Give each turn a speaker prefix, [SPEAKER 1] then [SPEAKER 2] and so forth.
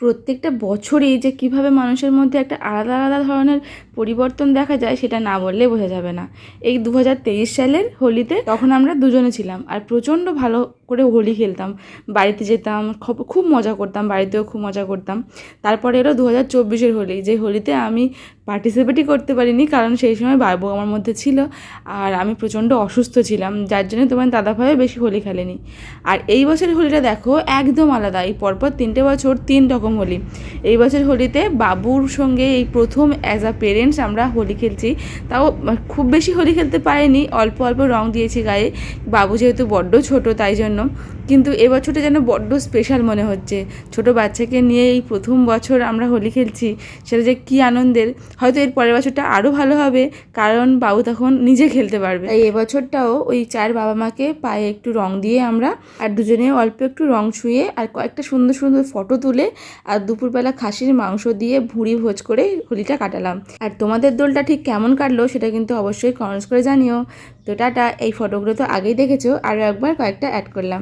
[SPEAKER 1] প্রত্যেকটা বছরই যে কিভাবে মানুষের মধ্যে একটা আলাদা আলাদা ধরনের পরিবর্তন দেখা যায় সেটা না বললে বোঝা যাবে না। এই 2023 সালের হোলিতে তখন আমরা দুজনে ছিলাম আর প্রচণ্ড ভালো করে হোলি খেলতাম, বাড়িতে যেতাম, খুব মজা করতাম, বাড়িতেও খুব মজা করতাম। তারপরে এলো 2024-এর হোলি, যে হোলিতে আমি পার্টিসিপেটই করতে পারিনি, কারণ সেই সময় বাবু আমার মধ্যে ছিল আর আমি প্রচণ্ড অসুস্থ ছিলাম, যার জন্য তোমার দাদাভাইও বেশি হোলি খেলেনি। আর এই বছরের হোলিটা দেখো একদম আলাদা, এই পরপর 3টে বছর 3 রকম হোলি। এই বছর হোলিতে বাবুর সঙ্গে এই প্রথম অ্যাজ আ পেরেন্টস আমরা হোলি খেলছি। তাও খুব বেশি হোলি খেলতে পারিনি, অল্প অল্প রং দিয়েছি গায়ে, বাবু যেহেতু বড্ড ছোট তাই জন্য। কিন্তু এবছরটা যেন বড্ড স্পেশাল মনে হচ্ছে, ছোট বাচ্চাকে নিয়ে এই প্রথম বছর আমরা হোলি খেলছি, সেটা যে কী আনন্দের। হয়তো এর পরের বছরটা আরও ভালো হবে, কারণ বাবু তখন নিজে খেলতে পারবে। তাই এবছরটাও ওই 4 বাবা মাকে পায়ে একটু রং দিয়ে আমরা আর দুজনে অল্প একটু রং ছুঁয়ে আর কয়েকটা সুন্দর সুন্দর ফটো তুলে আর দুপুরবেলা খাসির মাংস দিয়ে ভুঁড়ি ভোজ করে হোলিটা কাটালাম। আর তোমাদের দোলটা ঠিক কেমন কাটলো সেটা কিন্তু অবশ্যই কমেন্টস করে জানিও। তো টাটা। এই ফটোগুলো তো আগেই দেখেছো, আরও একবার কয়েকটা অ্যাড করলাম।